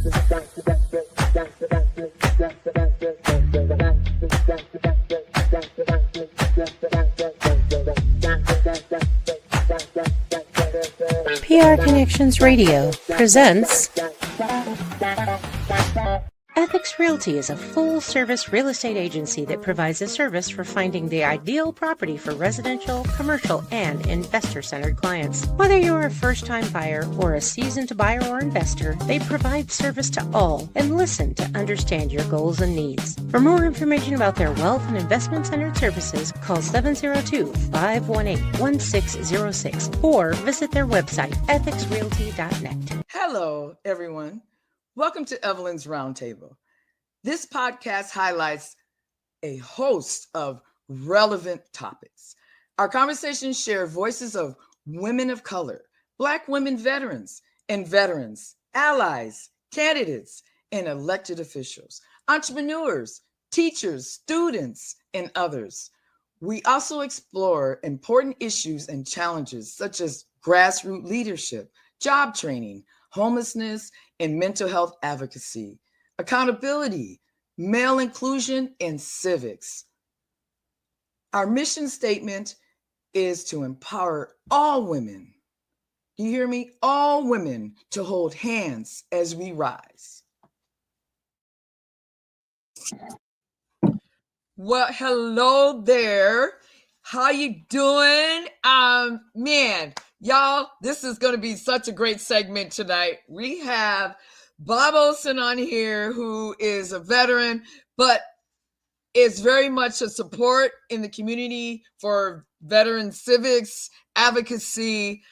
PR Connections Radio presents Ethics Realty is a full-service real estate agency that provides a service for finding the ideal property for residential, commercial, and investor-centered clients. Whether you're a first-time buyer or a seasoned buyer or investor, they provide service to all and listen to understand your goals and needs. For more information about their wealth and investment-centered services, call 702-518-1606 or visit their website, ethicsrealty.net. Hello, everyone. Welcome to Evelyn's Roundtable. This podcast highlights a host of relevant topics. Our conversations share voices of women of color, Black women veterans and veterans, allies, candidates, and elected officials, entrepreneurs, teachers, students, and others. We also explore important issues and challenges such as grassroots leadership, job training, homelessness, and mental health advocacy, accountability, male inclusion, and civics. Our mission statement is to empower all women. Do you hear me? All women to hold hands as we rise. Well, hello there. How you doing? Man, y'all, this is going to be such a great segment tonight. We have Bob Olson on here, who is a veteran, but is very much a support in the community for veteran civics, advocacy.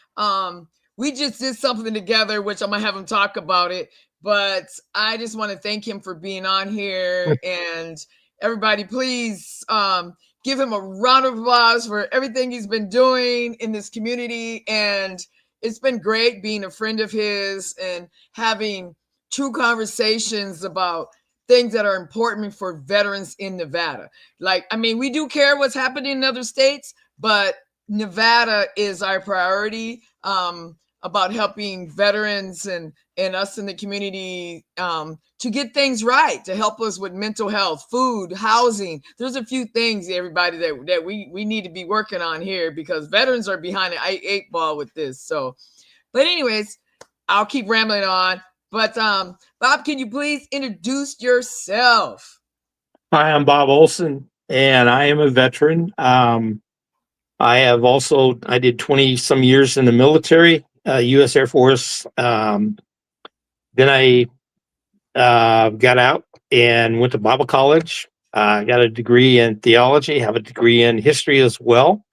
We just did something together, which I'm going to have him talk about it, but I just want to thank him for being on here. And everybody, please give him a round of applause for everything he's been doing in this community. And it's been great being a friend of his and having true conversations about things that are important for veterans in Nevada. Like, I mean, we do care what's happening in other states, but Nevada is our priority about helping veterans and us in the community to get things right, to help us with mental health, food, housing. There's a few things, everybody, that we need to be working on here because veterans are behind the eight ball with this. So, but anyways, I'll keep rambling on. But Bob, can you please introduce yourself? Hi, I'm Bob Olson, and I am a veteran. I did 20 some years in the military, U.S. Air Force. Then I got out and went to Bible college. Got a degree in theology, have a degree in history as well.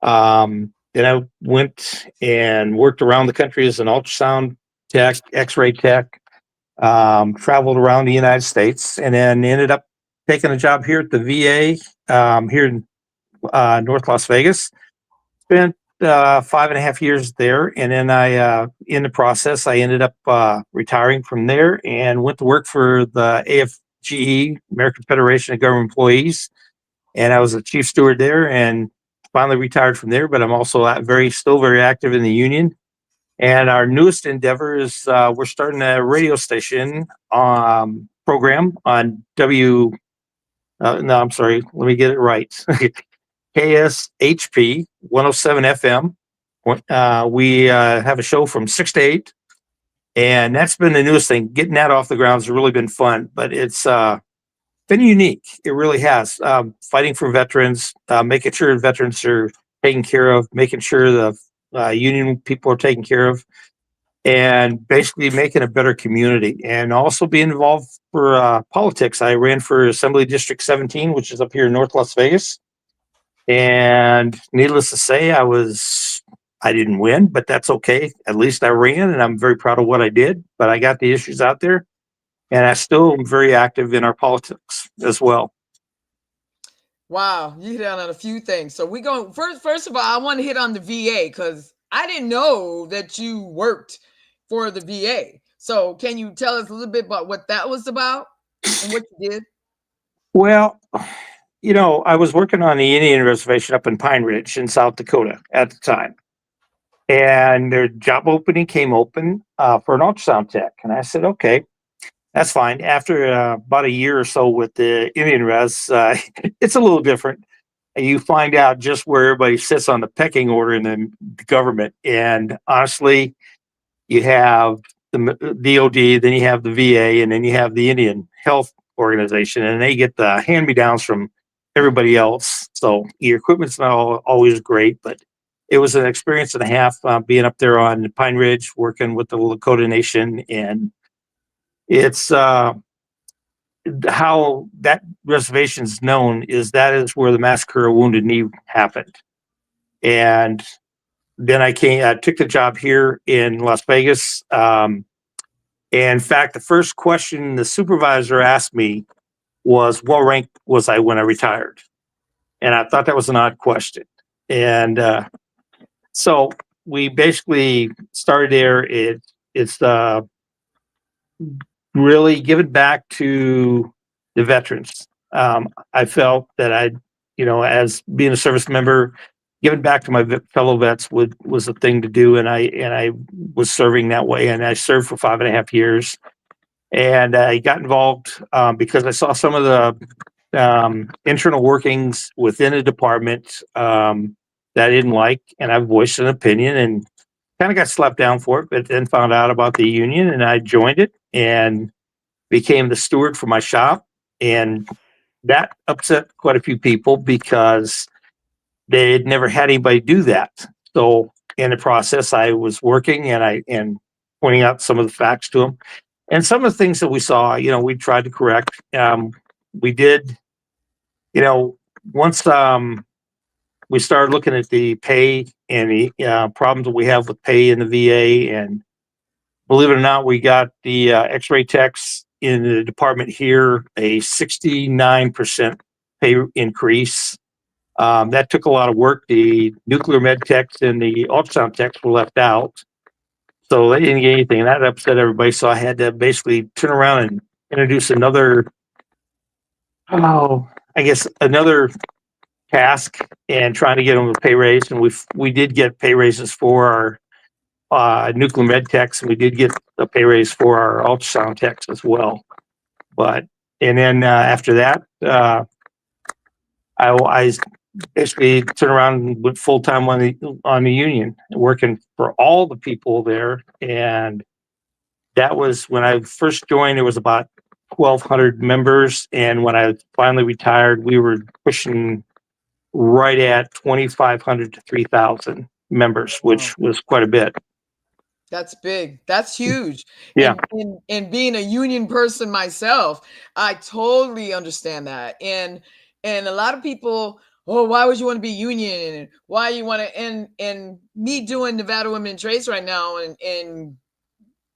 Then I went and worked around the country as an ultrasound tech, x-ray tech, traveled around the United States, and then ended up taking a job here at the VA here in North Las Vegas. Spent 5.5 years there, and then in the process, I ended up retiring from there and went to work for the AFGE, American Federation of Government Employees, and I was a chief steward there, and finally retired from there. But I'm also still very active in the union. And our newest endeavor is we're starting a radio station program on let me get it right. KSHP 107 FM. We have a show from 6 to 8, and that's been the newest thing. Getting that off the ground has really been fun, but it's been unique. It really has. Fighting for veterans, making sure veterans are taken care of, making sure the union people are taken care of, and basically making a better community, and also being involved for politics. I ran for Assembly District 17, which is up here in North Las Vegas. And needless to say, I didn't win, but that's okay. At least I ran, and I'm very proud of what I did, but I got the issues out there, and I still am very active in our politics as well. Wow, you hit on a few things. So we go first of all, I want to hit on the VA because I didn't know that you worked for the VA. So can you tell us a little bit about what that was about and what you did? Well, I was working on the Indian reservation up in Pine Ridge in South Dakota at the time. And their job opening came open for an ultrasound tech. And I said, okay. That's fine. After about a year or so with the Indian res, it's a little different. You find out just where everybody sits on the pecking order in the government. And honestly, you have the DOD, then you have the VA, and then you have the Indian Health Organization, and they get the hand-me-downs from everybody else. So your equipment's not always great, but it was an experience and a half being up there on Pine Ridge, working with the Lakota Nation, and it's how that reservation is known is that is where the massacre of Wounded Knee happened. And then I took the job here in Las Vegas. And in fact, the first question the supervisor asked me was, what rank was I when I retired? And I thought that was an odd question. And so we basically started there. It's really giving back to the veterans. I felt that as being a service member, giving back to my fellow vets was a thing to do, and I was serving that way, and I served for 5.5 years, and I got involved because I saw some of the internal workings within a department that I didn't like, and I voiced an opinion and kind of got slapped down for it, but then found out about the union, and I joined it and became the steward for my shop, and that upset quite a few people because they had never had anybody do that. So in the process, I was working and pointing out some of the facts to them, and some of the things that we saw, we tried to correct. We did, once we started looking at the pay and the problems that we have with pay in the VA, and believe it or not, we got the X-ray techs in the department here a 69% pay increase. That took a lot of work. The nuclear med techs and the ultrasound techs were left out, so they didn't get anything, and that upset everybody. So I had to basically turn around and introduce another task and trying to get them a pay raise. And we did get pay raises for our nuclear med techs, and we did get a pay raise for our ultrasound techs as well. And then after that, I basically turned around and went full time on the union, working for all the people there. And that was when I first joined. There was about 1,200 members, and when I finally retired, we were pushing right at 2,500 to 3,000 members, which was quite a bit. That's big. That's huge. Yeah. And being a union person myself, I totally understand that. And a lot of people, why would you want to be union? And why you want to, and me doing Nevada Women in Trades right now and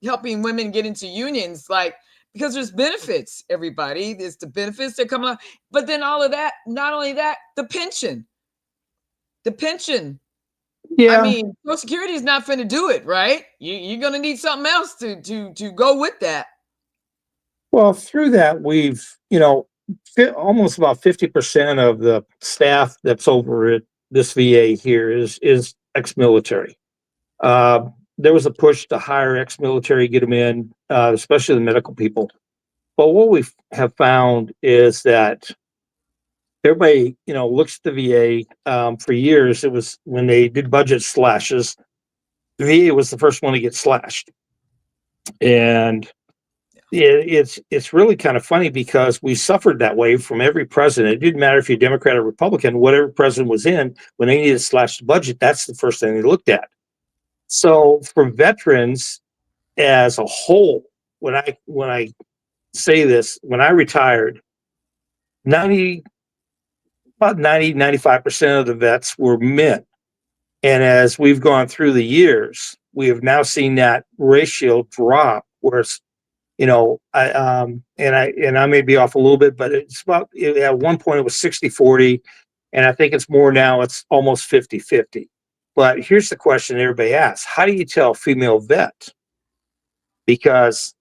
helping women get into unions, like, because there's benefits, everybody. There's the benefits that come up. But then all of that, not only that, the pension. Yeah. I mean, Social Security is not finna do it, right? You're gonna need something else to go with that. Well, through that, we've almost about 50% of the staff that's over at this VA here is ex-military. There was a push to hire ex-military, get them in, especially the medical people. But what we have found is that everybody, looks at the VA. For years, it was when they did budget slashes, the VA was the first one to get slashed. And it's really kind of funny because we suffered that way from every president. It didn't matter if you're Democrat or Republican, whatever president was in, when they needed to slash the budget, that's the first thing they looked at. So for veterans as a whole, when I say this, when I retired, 95% of the vets were men. And as we've gone through the years, we have now seen that ratio drop where it's, I may be off a little bit, but it's about, at one point it was 60-40. And I think it's more now, it's almost 50-50. But here's the question everybody asks: how do you tell female vet? Because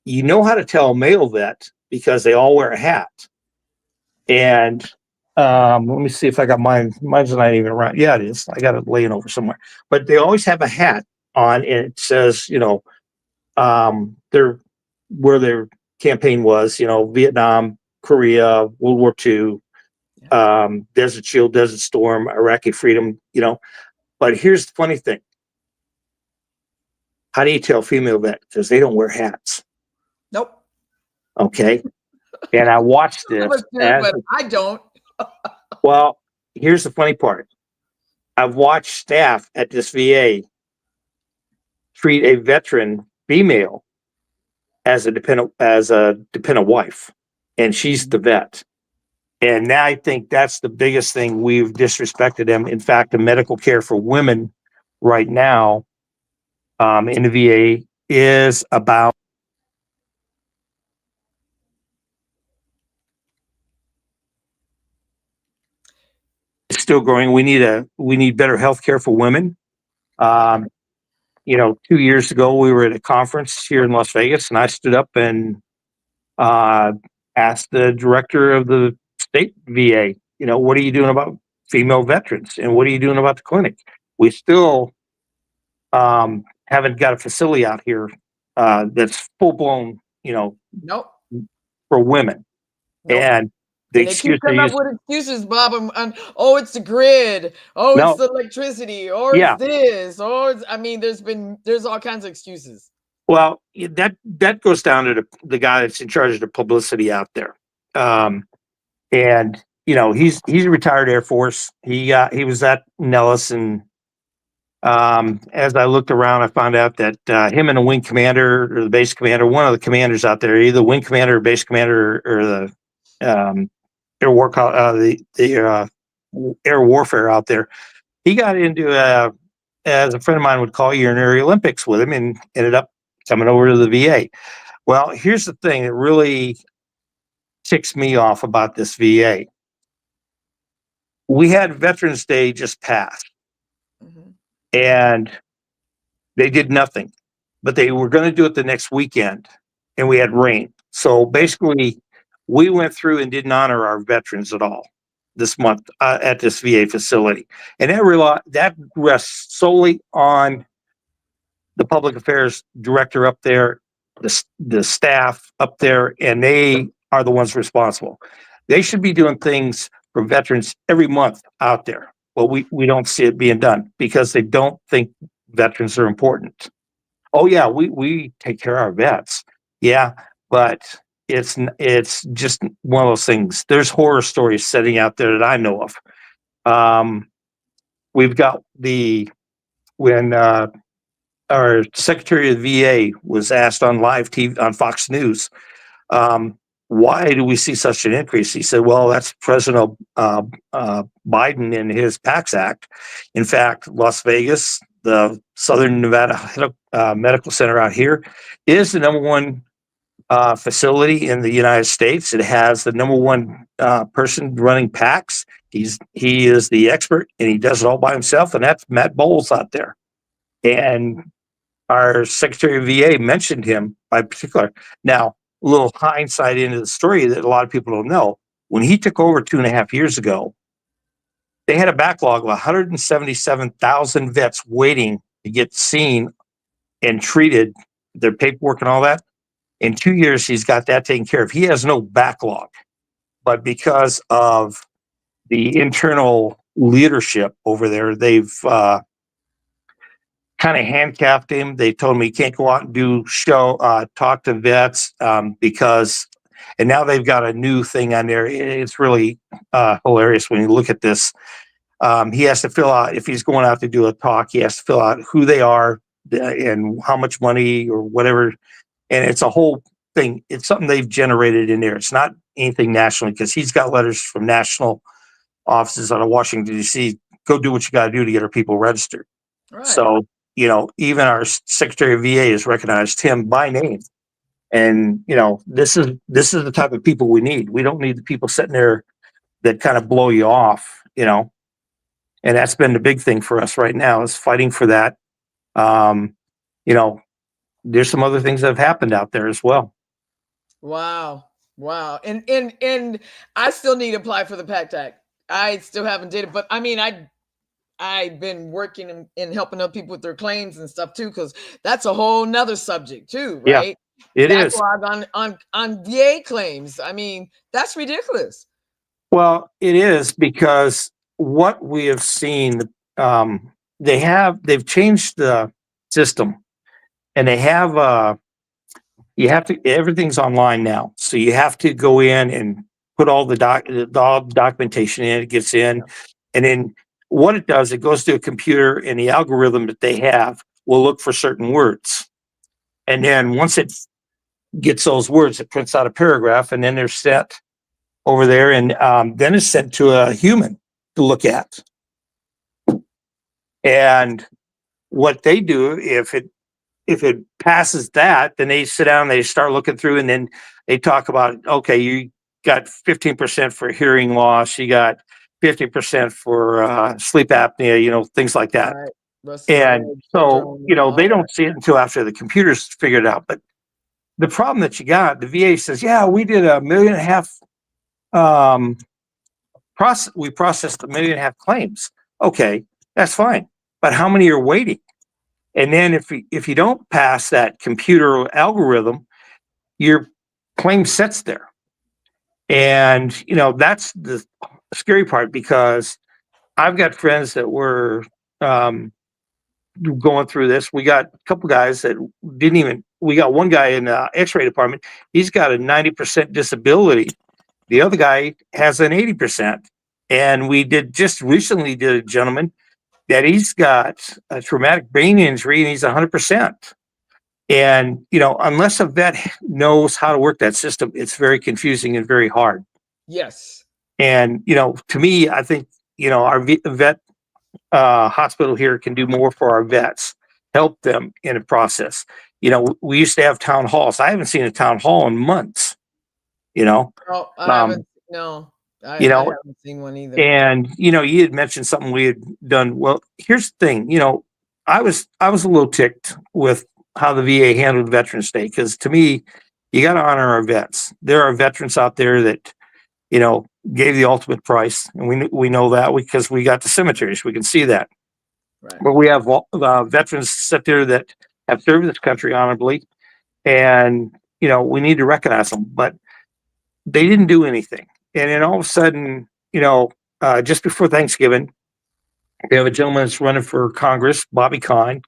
you know how to tell a male vet because they all wear a hat. And let me see if I got mine. Mine's not even around. Yeah, it is. I got it laying over somewhere. But they always have a hat on, and it says, they're where they're campaign was, Vietnam, Korea, World War II, Desert Shield, Desert Storm, Iraqi freedom, But here's the funny thing. How do you tell female vet? Because they don't wear hats. Nope. Okay. And I watched this. But I don't. Well, here's the funny part. I've watched staff at this VA treat a veteran female as a dependent wife, and she's the vet. And now I think that's the biggest thing we've disrespected them. In fact, the medical care for women right now in the VA is about it's still growing. We need better health care for women. 2 years ago, we were at a conference here in Las Vegas, and I stood up and asked the director of the state VA, what are you doing about female veterans, and what are you doing about the clinic? We still haven't got a facility out here that's full blown, Nope. for women. Nope. And the they excuse keep coming up with excuses, Bob. It's the grid. It's the electricity. It's this. There's all kinds of excuses. Well, that goes down to the guy that's in charge of the publicity out there. And he's a retired Air Force. He was at Nellis, and as I looked around, I found out that him and the wing commander or the base commander, one of the commanders out there, either wing commander or base commander or the air warfare out there, he got into as a friend of mine would call, urinary Olympics with him, and ended up coming over to the VA. Well, here's the thing that really ticks me off about this VA. We had Veterans Day just passed, and they did nothing, but they were going to do it the next weekend, and we had rain. So basically, we went through and didn't honor our veterans at all this month at this VA facility. And that rests solely on the public affairs director up there, the staff up there, and they are the ones responsible. They should be doing things for veterans every month out there. Well, we don't see it being done because they don't think veterans are important. Oh yeah, we take care of our vets. Yeah, but it's just one of those things. There's horror stories sitting out there that I know of. We've got when our Secretary of the VA was asked on live TV on Fox News, why do we see such an increase? He said, well, that's President Biden and his PACS Act. In fact, Las Vegas, the Southern Nevada Medical Center out here, is the number one facility in the United States. It has the number one person running PACS. He is the expert, and he does it all by himself, and that's Matt Bowles out there. And our Secretary of VA mentioned him by particular. Now, a little hindsight into the story that a lot of people don't know. When he took over 2.5 years ago, they had a backlog of 177,000 vets waiting to get seen and treated, their paperwork and all that. In 2 years, he's got that taken care of. He has no backlog, but because of the internal leadership over there, they've kind of handcuffed him. They told him he can't go out and talk to vets because, and now they've got a new thing on there. It's really hilarious when you look at this. He has to fill out, if he's going out to do a talk, he has to fill out who they are and how much money or whatever. And it's a whole thing. It's something they've generated in there. It's not anything nationally, because he's got letters from national offices out of Washington, D.C. Go do what you got to do to get our people registered. Right. So, even our Secretary of VA has recognized him by name. And, this is the type of people we need. We don't need the people sitting there that kind of blow you off, and that's been the big thing for us right now, is fighting for that. There's some other things that have happened out there as well. Wow. And I still need to apply for the PACT Act. I still haven't did it, but I've been working and helping other people with their claims and stuff too, because that's a whole nother subject too, right? It is. backlog on VA claims. I mean, that's ridiculous. Well, it is because what we have seen, they've changed the system, and they have you have to, everything's online now, so you have to go in and put all the documentation in. It gets in, and then what it does, it goes to a computer, and the algorithm that they have will look for certain words, and then once it gets those words, it prints out a paragraph, and then they're set over there, and then it's sent to a human to look at. And what they do, if it passes that, then they sit down, they start looking through, and then they talk about, okay, you got 15% for hearing loss, you got 50% for sleep apnea, things like that. Right. And so, they don't see it until after the computers figure it out. But the problem that you got, the VA says, yeah, we did 1.5 million. We processed 1.5 million claims. Okay, that's fine. But how many are waiting? And then if you don't pass that computer algorithm, your claim sits there. And that's the scary part, because I've got friends that were going through this. We got a couple guys that we got one guy in the X-ray department. He's got a 90% disability. The other guy has an 80%. And we just recently did a gentleman that he's got a traumatic brain injury and he's 100%. And, unless a vet knows how to work that system, it's very confusing and very hard. Yes. And, to me, I think, our vet hospital here can do more for our vets, help them in a process. We used to have town halls. I haven't seen a town hall in months, Oh, I haven't, no. I haven't seen one either. And you had mentioned something we had done. Well, here's the thing. I was a little ticked with how the VA handled Veterans Day, because to me, you got to honor our vets. There are veterans out there that gave the ultimate price, and we know that because we got the cemeteries. We can see that. Right. But we have veterans sit there that have served this country honorably, and we need to recognize them. But they didn't do anything. And then all of a sudden, just before Thanksgiving, they have a gentleman that's running for Congress, Bobby Kahn,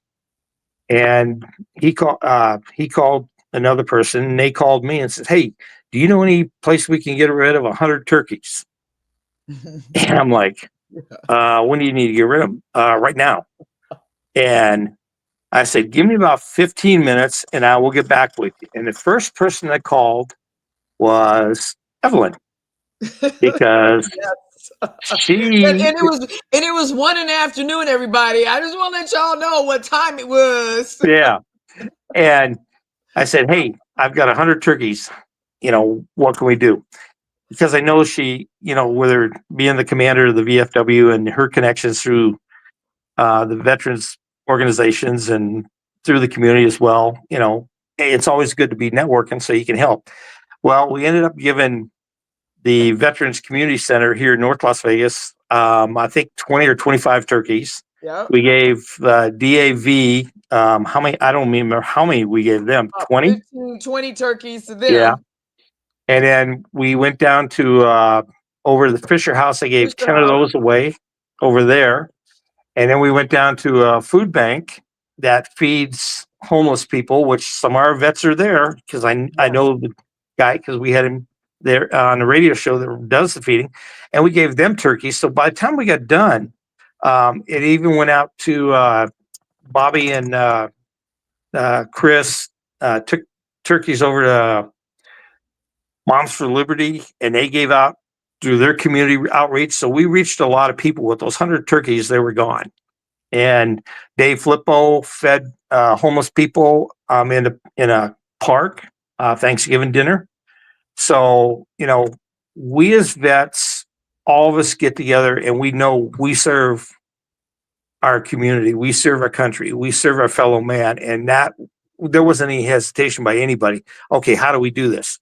and he called another person, and they called me and said, "Hey, do you know any place we can get rid of 100 turkeys?" And I'm like, "When do you need to get rid of them?" "Right now." And I said, "Give me about 15 minutes, and I will get back with you." And the first person that called was Evelyn. Because she and it was 1 in the afternoon, everybody. I just want to let y'all know what time it was. Yeah. And I said, "Hey, I've got 100 turkeys. What can we do?" Because I know she, with her being the commander of the VFW and her connections through the veterans organizations and through the community as well, it's always good to be networking so you can help. Well, we ended up giving the Veterans Community Center here in North Las Vegas, I think 20 or 25 turkeys. Yeah. We gave DAV, how many? I don't remember how many we gave them. 20? 20 turkeys to them. Yeah. And then we went down to over the Fisher House. I gave 10 of those away over there. And then we went down to a food bank that feeds homeless people, which some of our vets are there, because I know the guy, because we had him there on the radio show that does the feeding, and we gave them turkeys. So by the time we got done, it even went out to Bobby and Chris, took turkeys over to Moms for Liberty, and they gave out through their community outreach. So we reached a lot of people with those 100 turkeys. They were gone. And Dave Flippo fed homeless people in a park, Thanksgiving dinner. So, we as vets, all of us get together, and we know we serve our community, we serve our country, we serve our fellow man, and that there wasn't any hesitation by anybody. Okay, how do we do this?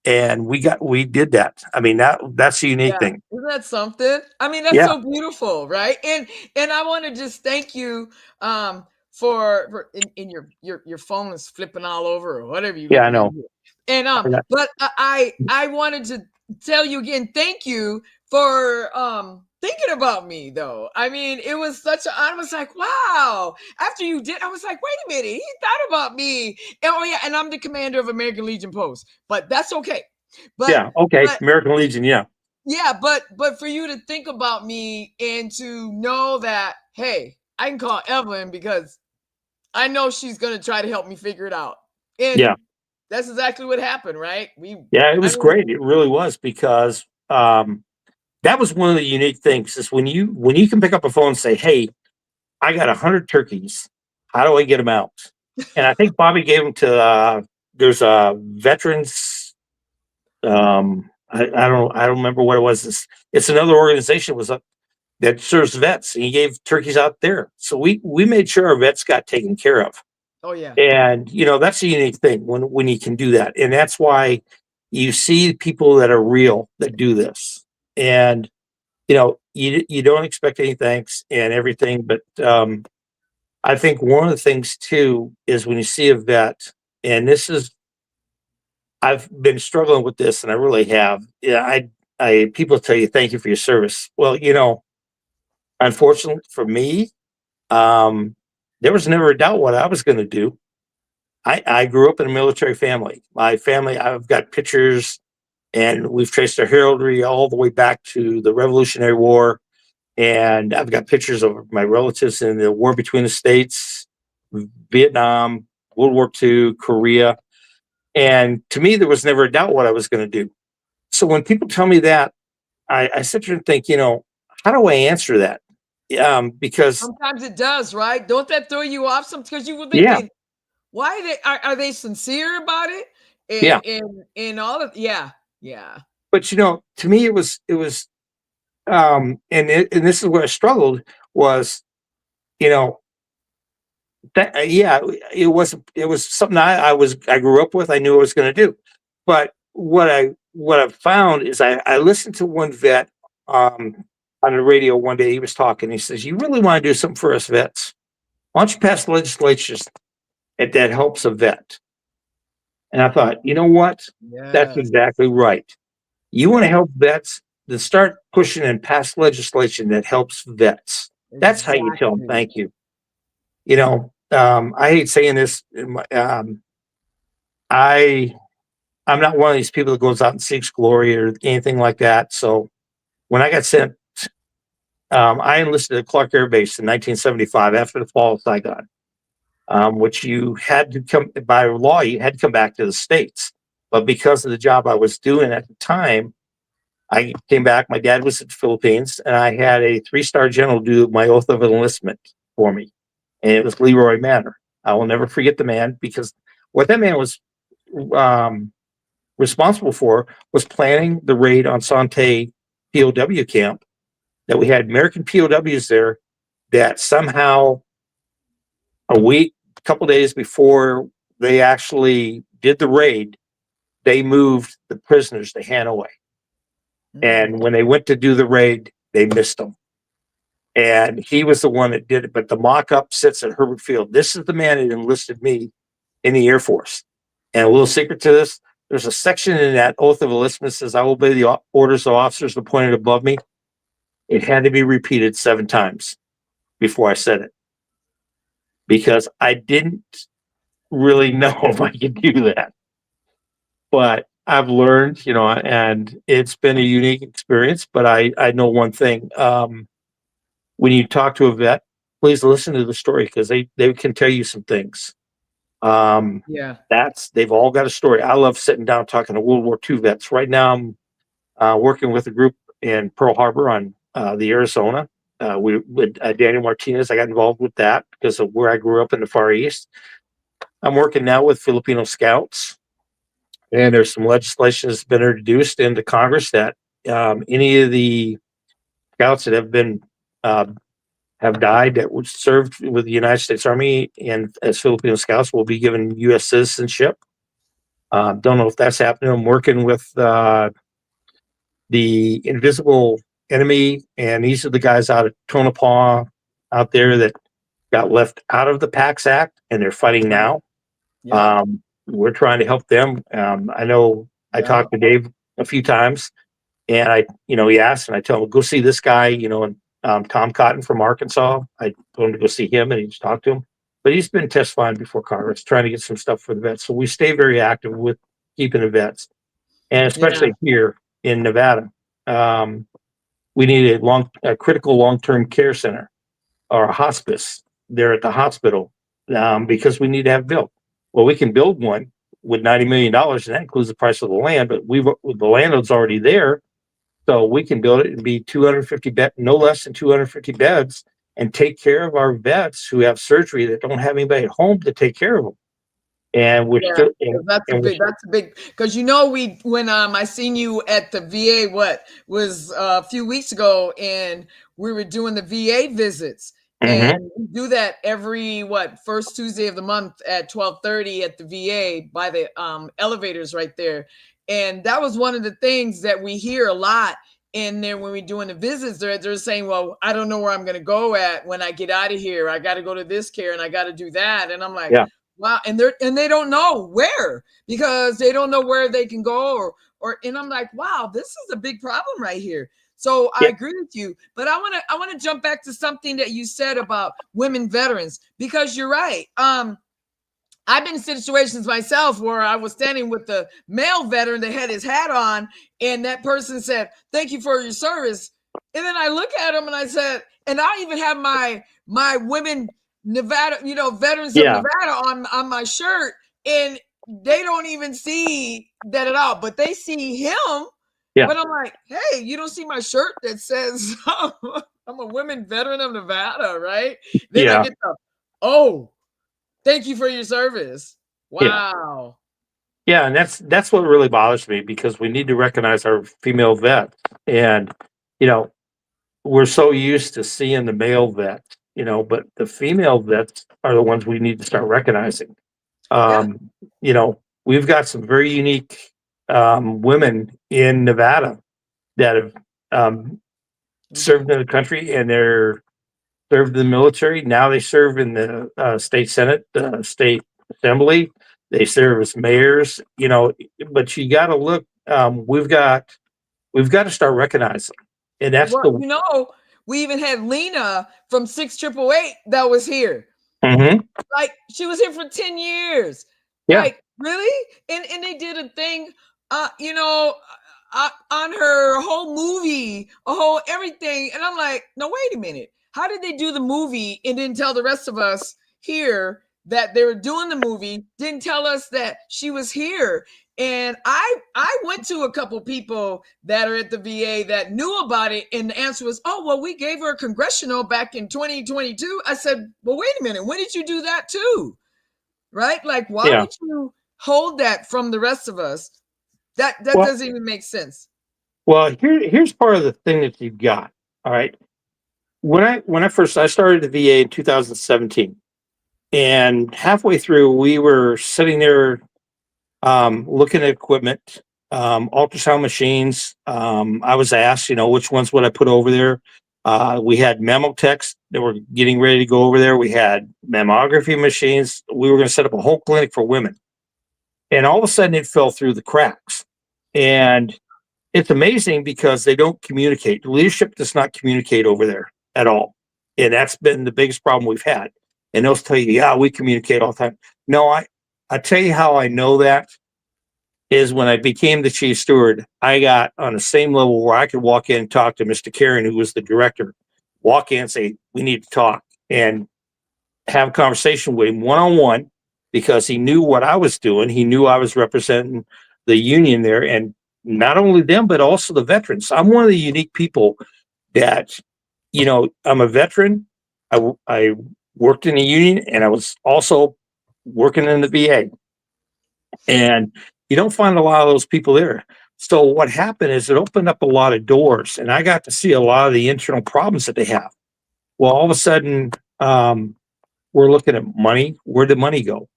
And we did that. I mean, that's the unique thing. Isn't that something? I mean, that's so beautiful, right? And I want to just thank you in your phone is flipping all over or whatever you Yeah, I know. and but I wanted to tell you again, thank you for thinking about me though. I mean, it was I was like, wow. After you did, I was like, wait a minute, he thought about me. And, oh yeah, and I'm the commander of American Legion Post, but that's okay. But Yeah, okay, but, American Legion, yeah. yeah, but for you to think about me and to know that, hey, I can call Evelyn because I know she's gonna try to help me figure it out. And Yeah. that's exactly what happened, right? Yeah, it was great. It really was, because that was one of the unique things is when you can pick up a phone and say, "Hey, I got 100 turkeys. How do I get them out?" And I think Bobby gave them to there's a veterans. I don't remember what it was. It's another organization was up that serves vets, and he gave turkeys out there. So we made sure our vets got taken care of. Oh yeah. And that's a unique thing when you can do that, and that's why you see people that are real that do this. And you don't expect any thanks and everything, but I think one of the things too is when you see a vet, and this is I've been struggling with this, and I really have. Yeah, I people tell you thank you for your service. Well, unfortunately for me, there was never a doubt what I was going to do. I grew up in a military family. My family, I've got pictures, and we've traced our heraldry all the way back to the Revolutionary War. And I've got pictures of my relatives in the war between the states, Vietnam, World War II, Korea. And to me, there was never a doubt what I was going to do. So when people tell me that, I sit there and think, how do I answer that? Because sometimes it does, right? Don't that throw you off? Because you were yeah, thinking, why are they sincere about it? yeah. And all of yeah. But to me, it was and this is where I struggled was, that yeah, it was something I grew up with. I knew I was going to do, but what I've found is I listened to one vet on the radio one day. He was talking. He says, "You really want to do something for us vets? Why don't you pass legislation that helps a vet?" And I thought, you know what? That's Yes. exactly right. You want to help vets, then start pushing and pass legislation that helps vets. That's how you tell them Exactly. thank you. I hate saying this. I I'm not one of these people that goes out and seeks glory or anything like that. So when I got sent, I enlisted at Clark Air Base in 1975 after the fall of Saigon, which you had to come by law. You had to come back to the States, but because of the job I was doing at the time, I came back. My dad was in the Philippines, and I had a 3-star general do my oath of enlistment for me, and it was Leroy Manor. I will never forget the man, because what that man was responsible for was planning the raid on Sante POW camp. That we had American POWs there. That somehow a couple days before they actually did the raid, they moved the prisoners to Hanoi. And when they went to do the raid, they missed them. And he was the one that did it. But the mock-up sits at Herbert Field. This is the man that enlisted me in the Air Force. And a little secret to this, there's a section in that oath of enlistment that says, "I will obey the orders of officers appointed above me." It had to be repeated 7 times before I said it, because I didn't really know if I could do that. But I've learned, and it's been a unique experience. But I know one thing. When you talk to a vet, please listen to the story, because they can tell you some things. Yeah. They've all got a story. I love sitting down talking to World War II vets. Right now, I'm working with a group in Pearl Harbor on the Arizona. With Daniel Martinez, I got involved with that because of where I grew up in the Far East. I'm working now with Filipino scouts, and there's some legislation that's been introduced into Congress that any of the scouts that have died that was served with the United States Army and as Filipino scouts will be given U.S. citizenship. Don't know if that's happening. I'm working with the Invisible Enemy, and these are the guys out of Tonopah out there that got left out of the PACS Act, and they're fighting now. Yeah. We're trying to help them. I know I Yeah. talked to Dave a few times, and he asked, and I told him, go see this guy, and Tom Cotton from Arkansas. I told him to go see him, and he just talked to him. But he's been testifying before Congress, trying to get some stuff for the vets. So we stay very active with keeping the vets, and Yeah. especially here in Nevada. We need a critical long-term care center or a hospice there at the hospital, because we need to have built. Well, we can build one with $90 million, and that includes the price of the land, but the landlord's already there. So we can build it and be 250 bed, no less than 250 beds, and take care of our vets who have surgery that don't have anybody at home to take care of them. And we're Yeah, still, 'cause that's a big, because when I seen you at the VA, what was a few weeks ago, and we were doing the VA visits, Mhm. and we do that every first Tuesday of the month at 12:30 at the VA by the elevators right there. And that was one of the things that we hear a lot in there when we're doing the visits. They're saying, well, I don't know where I'm going to go at when I get out of here. I got to go to this care and I got to do that. And I'm like, Yeah. wow, and they don't know where, because they don't know where they can go, and I'm like, wow, this is a big problem right here. So I Yeah. agree with you, but I want to jump back to something that you said about women veterans, because you're right. I've been in situations myself where I was standing with the male veteran that had his hat on, and that person said, "Thank you for your service." And then I look at him and I said, and I even have my women Nevada, veterans of Yeah. Nevada on my shirt, and they don't even see that at all, but they see him. Yeah. But I'm like, hey, you don't see my shirt that says I'm a women veteran of Nevada, right? Then I Yeah. get oh, thank you for your service. Yeah. Wow. Yeah. And that's what really bothers me, because we need to recognize our female vets. And, we're so used to seeing the male vets, but the female vets are the ones we need to start recognizing. Yeah. Um, we've got some very unique women in Nevada that have served in the country, and they're served in the military. Now they serve in the state senate, state assembly. They serve as mayors. But you got to look. We've got to start recognizing, and that's Well, we even had Lena from 6888 that was here. Mhm. Like, she was here for 10 years. Yeah. Like, really? And they did a thing, on her whole movie, a whole everything. And I'm like, no, wait a minute. How did they do the movie and didn't tell the rest of us here that they were doing the movie? Didn't tell us that she was here. And I went to a couple people that are at the VA that knew about it, and the answer was, oh, well, we gave her a congressional back in 2022. I said, well, wait a minute, when did you do that too? Right? Like, why Yeah. would you hold that from the rest of us? That Well, doesn't even make sense. here's part of the thing that you've got. All right. When I started the VA in 2017, and halfway through we were sitting there looking at equipment, ultrasound machines. I was asked, which ones would I put over there? We had mammotechs that were getting ready to go over there. We had mammography machines. We were going to set up a whole clinic for women. And all of a sudden it fell through the cracks. And it's amazing because they don't communicate. Leadership does not communicate over there at all. And that's been the biggest problem we've had. And they'll tell you, yeah, we communicate all the time. No, I tell you how I know that is when I became the chief steward, I got on the same level where I could walk in and talk to Mr. Karen, who was the director, walk in and say, we need to talk, and have a conversation with him one-on-one, because he knew what I was doing. He knew I was representing the union there, and not only them, but also the veterans. I'm one of the unique people that, I'm a veteran. I worked in a union, and I was also working in the VA. And you don't find a lot of those people there. So what happened is it opened up a lot of doors, and I got to see a lot of the internal problems that they have. Well, all of a sudden, we're looking at money. Where did money go?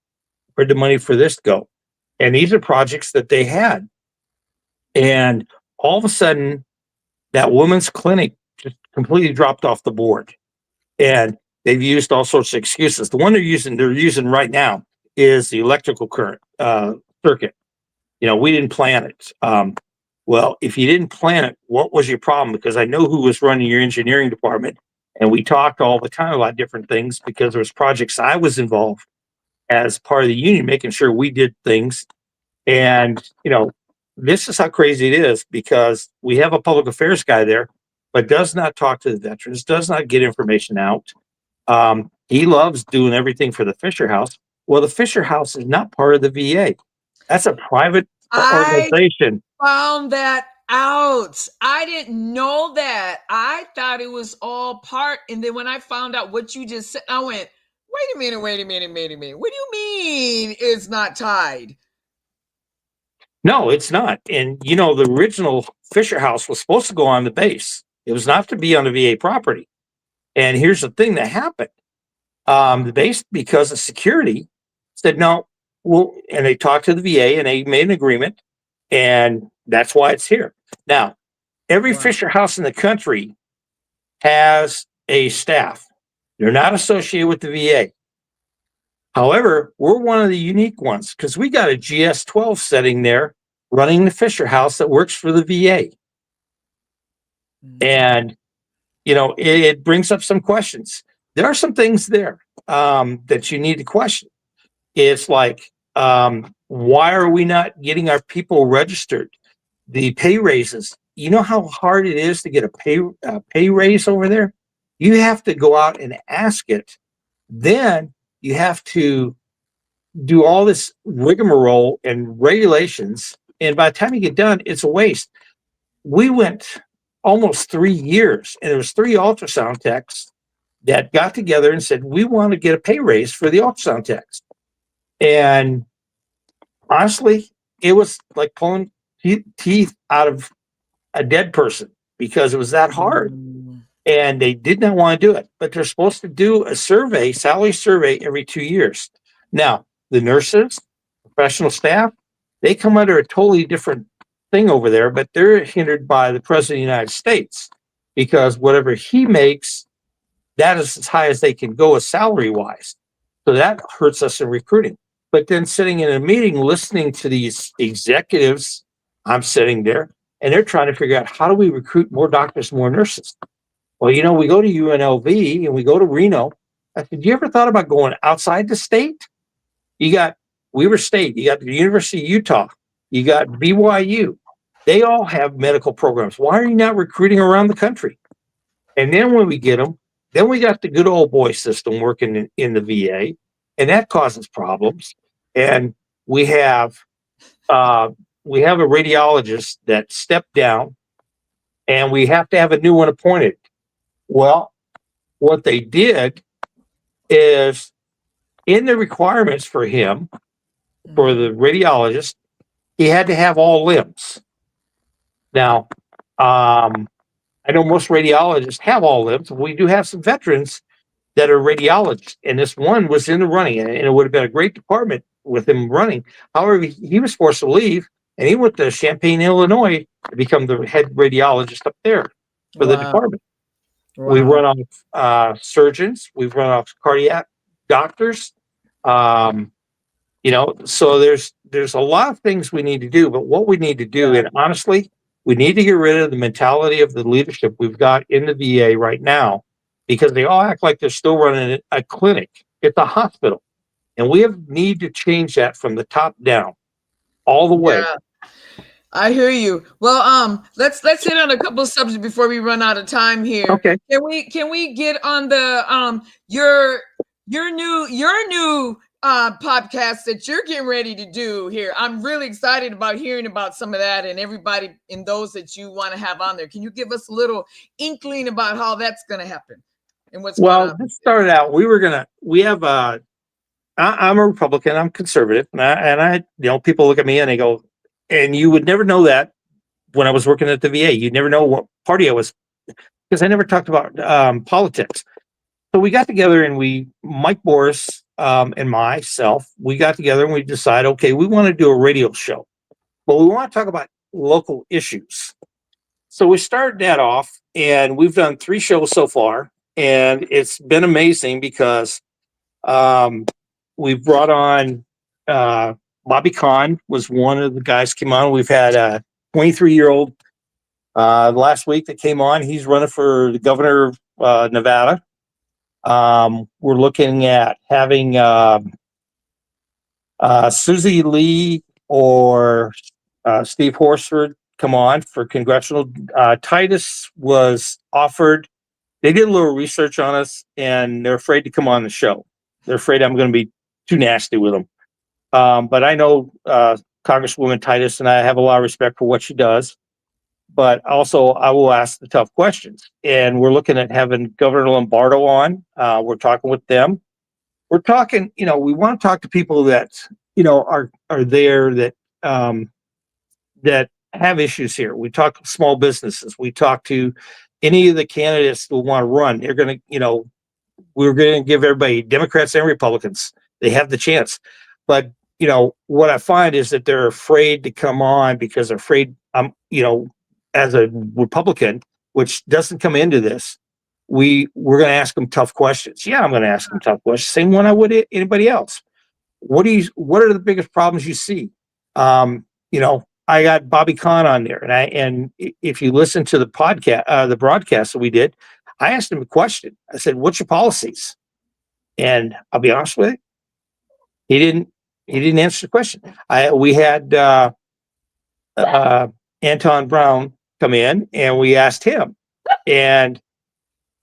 Where did money for this go? And these are projects that they had. And all of a sudden, that women's clinic just completely dropped off the board. And they've used all sorts of excuses. The one they're using right now is the electrical current circuit. We didn't plan it. Well, if you didn't plan it, what was your problem? Because I know who was running your engineering department, and we talked all the time about different things because there was projects I was involved as part of the union, making sure we did things. And, this is how crazy it is, because we have a public affairs guy there, but does not talk to the veterans, does not get information out. He loves doing everything for the Fisher House. Well, the Fisher House is not part of the VA. That's a private organization. Found that out. I didn't know that. I thought it was all part. And then when I found out what you just said, I went, wait a minute. What do you mean it's not tied? No, it's not. And, the original Fisher House was supposed to go on the base. It was not to be on the VA property. And here's the thing that happened. The base, because of security, said no. Well, and they talked to the VA and they made an agreement, and that's why it's here. Now, every Fisher House in the country has a staff. They're not associated with the VA. However, we're one of the unique ones because we got a GS-12 setting there running the Fisher House that works for the VA. And, it brings up some questions. There are some things there that you need to question. It's like, why are we not getting our people registered? The pay raises. You know how hard it is to get a pay raise over there? You have to go out and ask it. Then you have to do all this rigmarole and regulations. And by the time you get done, it's a waste. We went almost 3 years, and there was 3 ultrasound techs that got together and said, we want to get a pay raise for the ultrasound techs. And honestly, it was like pulling teeth out of a dead person because it was that hard. And they did not want to do it, but they're supposed to do a salary survey every 2 years. Now, the nurses, professional staff, they come under a totally different thing over there, but they're hindered by the President of the United States because whatever he makes, that is as high as they can go as salary-wise. So that hurts us in recruiting. But then sitting in a meeting, listening to these executives, I'm sitting there, and they're trying to figure out how do we recruit more doctors, more nurses. Well, we go to UNLV and we go to Reno. I said, you ever thought about going outside the state? Weaver State, you got the University of Utah, you got BYU. They all have medical programs. Why are you not recruiting around the country? And then when we get them, then we got the good old boy system working in the VA, and that causes problems. And we have a radiologist that stepped down, and we have to have a new one appointed. Well, what they did is in the requirements for him, for the radiologist, he had to have all limbs. Now, I know most radiologists have all limbs. We do have some veterans that are radiologists, and this one was in the running, and it would have been a great department with him running. However, he was forced to leave, and he went to Champaign, Illinois, to become the head radiologist up there for the department. Wow. We run off surgeons. We've run off cardiac doctors. So there's a lot of things we need to do, but what we need to do, and honestly, we need to get rid of the mentality of the leadership we've got in the VA right now, because they all act like they're still running a clinic. It's a hospital, and we need to change that from the top down, all the way. Yeah. I hear you. Well, let's hit on a couple of subjects before we run out of time here. Okay. Can we get on the your new podcast that you're getting ready to do here? I'm really excited about hearing about some of that and everybody and those that you want to have on there. Can you give us a little inkling about how that's going to happen and what's going on? This started out. I'm a Republican. I'm conservative, and I people look at me and they go, and you would never know that when I was working at the VA. You'd never know what party I was, because I never talked about politics. So we got together and Mike Boris and myself, we got together and we decided, okay, we want to do a radio show, but we want to talk about local issues. So we started that off, and we've done 3 shows so far. and it's been amazing because we brought on Bobby Kahn was one of the guys came on. We've had a 23-year-old last week that came on. He's running for the governor of Nevada. We're looking at having Susie Lee or Steve Horsford come on for congressional. Titus was offered. They did a little research on us, and they're afraid to come on the show. They're afraid I'm going to be too nasty with them. But I know Congresswoman Titus, and I have a lot of respect for what she does. But also, I will ask the tough questions. And we're looking at having Governor Lombardo on. We're talking with them. We're talking, we want to talk to people that, are there that that have issues here. We talk to small businesses. We talk to any of the candidates who want to run. They're going to, we're going to give everybody, Democrats and Republicans, they have the chance. But, what I find is that they're afraid to come on because they're afraid, as a Republican, which doesn't come into this, we're going to ask them tough questions. Yeah, I'm going to ask them tough questions. Same one I would anybody else. What are the biggest problems you see? I got Bobby Kahn on there, and if you listen to the podcast, the broadcast that we did, I asked him a question. I said, "What's your policies?" And I'll be honest with you, he didn't answer the question. We had Anton Brown come in, and we asked him, and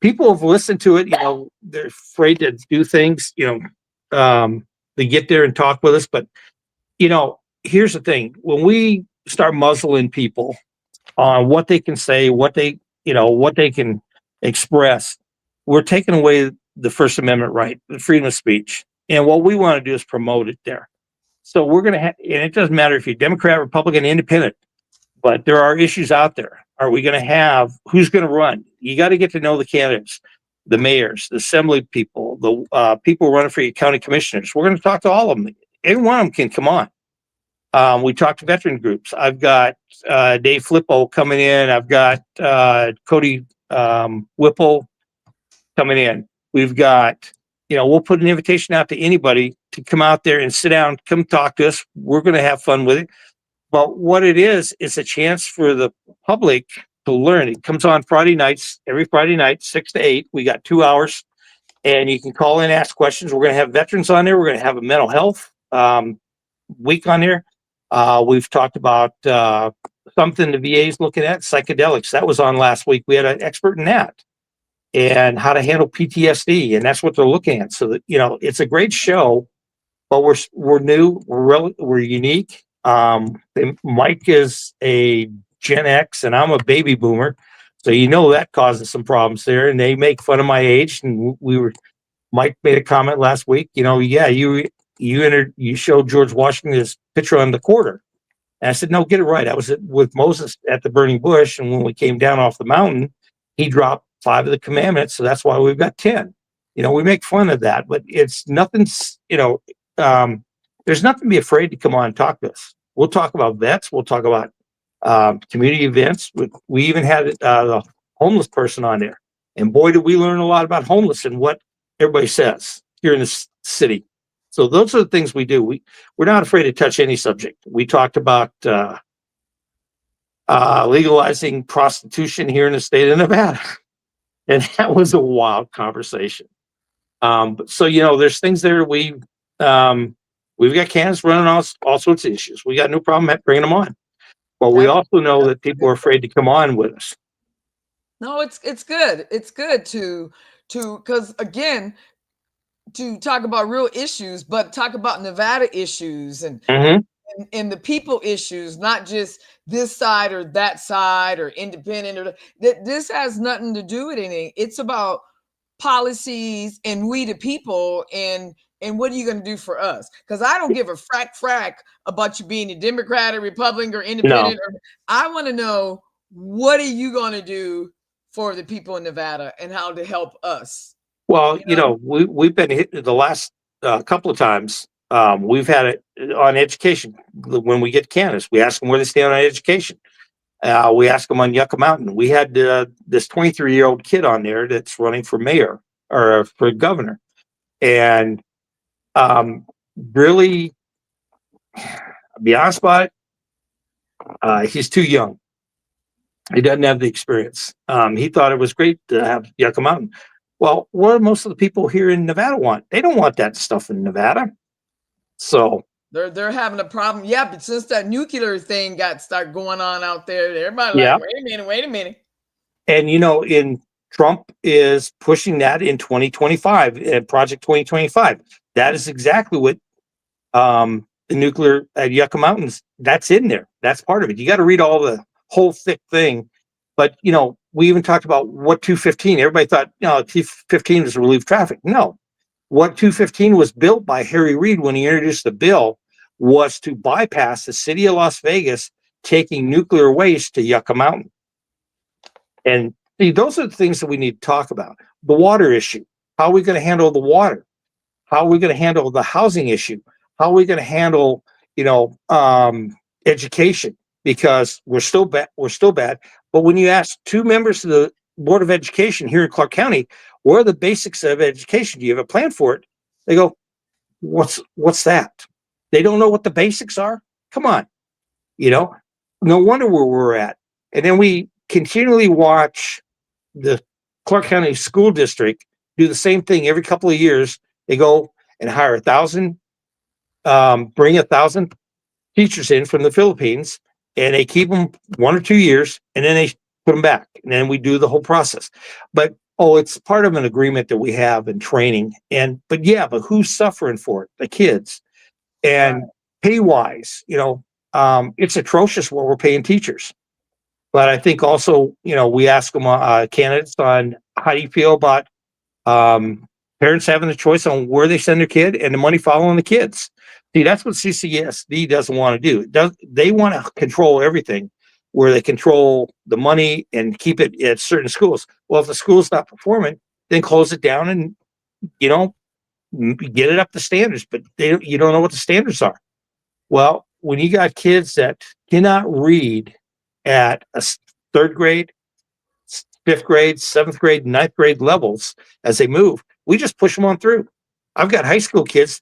people have listened to it. They're afraid to do things. They get there and talk with us, but here's the thing: when we start muzzling people on what they can say, what they can express, we're taking away the First Amendment right, the freedom of speech. And what we want to do is promote it there. So we're going to have, and it doesn't matter if you're Democrat, Republican, Independent, but there are issues out there. Are we going to have, who's going to run? You got to get to know the candidates, the mayors, the assembly people, the people running for your county commissioners. We're going to talk to all of them. Every one of them can come on. We talked to veteran groups. I've got Dave Flippo coming in. I've got Cody Whipple coming in. We've got, we'll put an invitation out to anybody to come out there and sit down, come talk to us. We're going to have fun with it. But what it is a chance for the public to learn. It comes on Friday nights, every Friday night, 6 to 8. We got 2 hours, and you can call in, ask questions. We're going to have veterans on there. We're going to have a mental health week on there. We've talked about something the VA is looking at, psychedelics. That was on last week. We had an expert in that and how to handle PTSD, and that's what they're looking at. So that it's a great show, but we're new, we're unique. Mike is a Gen X, and I'm a baby boomer, so that causes some problems there. And they make fun of my age. And Mike made a comment last week. You showed George Washington's picture on the quarter. And I said, no, get it right. I was with Moses at the burning bush. And when we came down off the mountain, he dropped 5 of the commandments. So that's why we've got 10. We make fun of that, but it's nothing, there's nothing to be afraid to come on and talk to us. We'll talk about vets. We'll talk about community events. We even had the homeless person on there. And boy, did we learn a lot about homeless and what everybody says here in this city. So those are the things we do. We're not afraid to touch any subject. We talked about legalizing prostitution here in the state of Nevada. And that was a wild conversation. So, there's things there we've got candidates running all sorts of issues. We got no problem bringing them on. But we also know that people are afraid to come on with us. No, it's good. It's good to because again, to talk about real issues, but talk about Nevada issues and the people issues, not just this side or that side or independent. Or this has nothing to do with anything. It's about policies and we the people and what are you going to do for us? Because I don't give a frack about you being a Democrat or Republican or independent. No. I want to know, what are you going to do for the people in Nevada and how to help us? Well, we've been hit the last couple of times. We've had it on education. When we get candidates, we ask them where they stand on education. We asked them on Yucca Mountain. We had this 23-year-old kid on there that's running for mayor or for governor. And really, I'll be honest about it, he's too young. He doesn't have the experience. He thought it was great to have Yucca Mountain. Well, what do most of the people here in Nevada want? They don't want that stuff in Nevada. So they're having a problem. Yeah, but since that nuclear thing start going on out there, everybody yeah. like, wait a minute. And Trump is pushing that in 2025, Project 2025. That is exactly what the nuclear at Yucca Mountains, that's in there. That's part of it. You got to read all the whole thick thing. But, we even talked about what 215. Everybody thought, 215 is to relieve traffic. No. What 215 was built by Harry Reid when he introduced the bill was to bypass the city of Las Vegas taking nuclear waste to Yucca Mountain. And see, those are the things that we need to talk about. The water issue. How are we going to handle the water? How are we going to handle the housing issue? How are we going to handle, education? Because we're still bad. But when you ask two members of the Board of Education here in Clark County, what are the basics of education? Do you have a plan for it? They go, what's that? They don't know what the basics are. Come on, no wonder where we're at. And then we continually watch the Clark County School District do the same thing every couple of years. They go and hire 1,000, bring 1,000 teachers in from the Philippines, and they keep them 1 or 2 years, and then they put them back, and then we do the whole process. But it's part of an agreement that we have in training. But who's suffering for it? The kids. And pay wise, it's atrocious what we're paying teachers. But I think also, we ask them candidates on how do you feel about parents having the choice on where they send their kid and the money following the kids. See, that's what CCSD doesn't want to do. They want to control everything, where they control the money and keep it at certain schools. Well, if the school's not performing, then close it down and, get it up to standards. But you don't know what the standards are. Well, when you got kids that cannot read at a 3rd grade, 5th grade, 7th grade, 9th grade levels as they move, we just push them on through. I've got high school kids,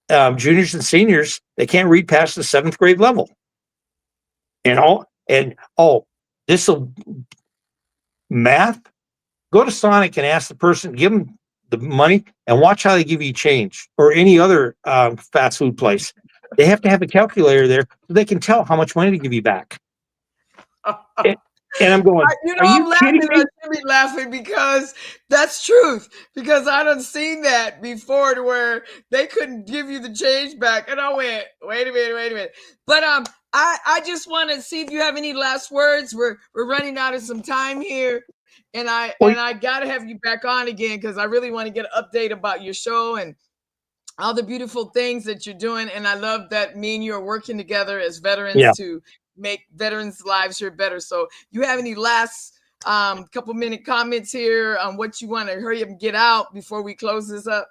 juniors and seniors, they can't read past the 7th grade level. This will math. Go to Sonic and ask the person, give them the money, and watch how they give you change, or any other fast food place. They have to have a calculator there so they can tell how much money to give you back. And I'm going, I'm laughing. I should be laughing because that's truth. Because I done seen that before, to where they couldn't give you the change back, and I went, wait a minute. But I just want to see if you have any last words. We're running out of some time here, and I got to have you back on again, because I really want to get an update about your show and all the beautiful things that you're doing. And I love that me and you are working together as veterans to make veterans' lives here better. So you have any last couple minute comments here on what you want to hurry up and get out before we close this up?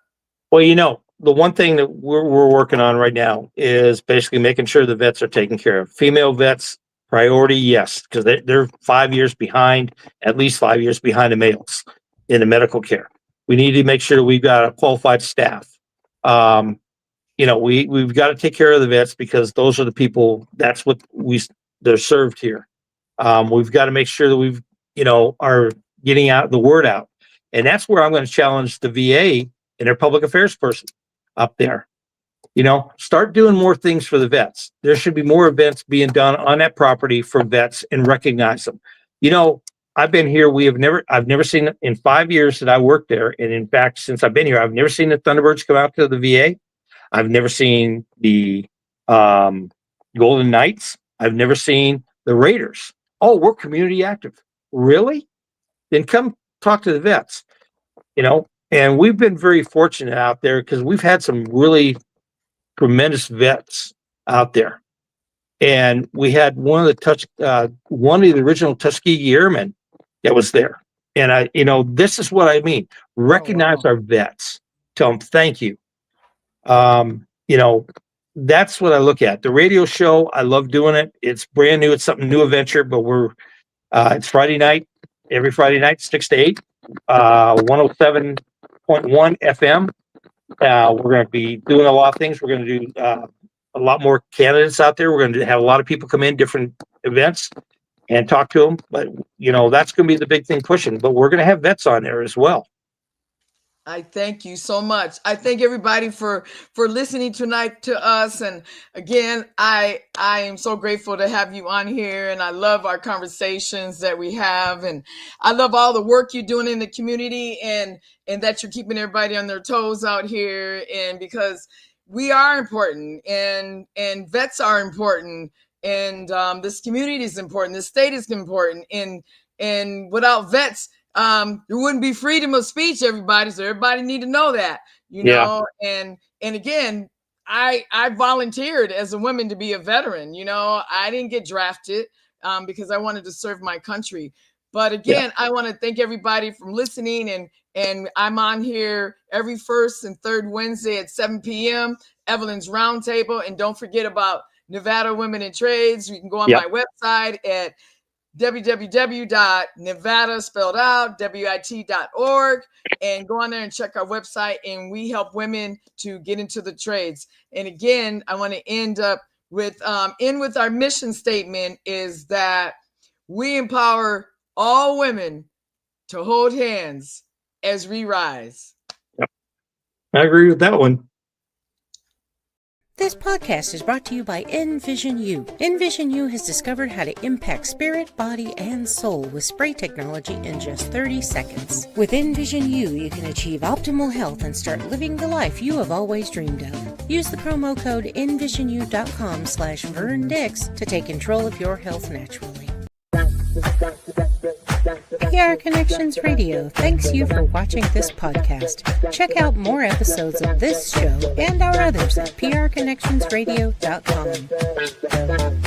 Well, the one thing that we're working on right now is basically making sure the vets are taken care of. Female vets, priority, yes, because they're 5 years behind, at least 5 years behind the males in the medical care. We need to make sure we've got a qualified staff. We've got to take care of the vets, because those are the people, that's what they're served here. We've got to make sure that we've, are getting the word out. And that's where I'm going to challenge the VA and their public affairs person up there. Start doing more things for the vets. There should be more events being done on that property for vets and recognize them. I've been here. I've never seen it in 5 years that I worked there. And in fact, since I've been here, I've never seen the Thunderbirds come out to the VA. I've never seen the Golden Knights. I've never seen the Raiders. Oh, we're community active. Really? Then come talk to the vets, and we've been very fortunate out there, because we've had some really tremendous vets out there. And we had one of the original Tuskegee Airmen that was there. And this is what I mean. Recognize our vets. Tell them thank you. that's what I look at. The radio show, I love doing it. It's brand new. It's something new adventure, but it's Friday night, every Friday night, 6 to 8, 107.1 FM. We're going to be doing a lot of things. We're going to do a lot more candidates out there. We're going to have a lot of people come in, different events, and talk to them. But, that's going to be the big thing pushing. But we're going to have vets on there as well. I thank you so much. I thank everybody for listening tonight to us. And again, I am so grateful to have you on here, and I love our conversations that we have, and I love all the work you're doing in the community, and that you're keeping everybody on their toes out here. And because we are important, and vets are important, and this community is important, this state is important, and without vets, there wouldn't be freedom of speech, everybody. So everybody need to know that, and again, I volunteered as a woman to be a veteran. I didn't get drafted because I wanted to serve my country. But again, I want to thank everybody for listening, and I'm on here every first and third Wednesday at 7 p.m. Evelyn's Roundtable. And don't forget about Nevada Women in Trades. You can go on my website at www.nevada spelled out wit.org, and go on there and check our website, and we help women to get into the trades. And again, I want to end with our mission statement is that we empower all women to hold hands as we rise. Yep. I agree with that one. This podcast is brought to you by NVisionU. NVisionU has discovered how to impact spirit, body, and soul with spray technology in just 30 seconds. With NVisionU, you can achieve optimal health and start living the life you have always dreamed of. Use the promo code NVisionU.com/VernDix to take control of your health naturally. PR Connections Radio thanks you for watching this podcast. Check out more episodes of this show and our others at prconnectionsradio.com.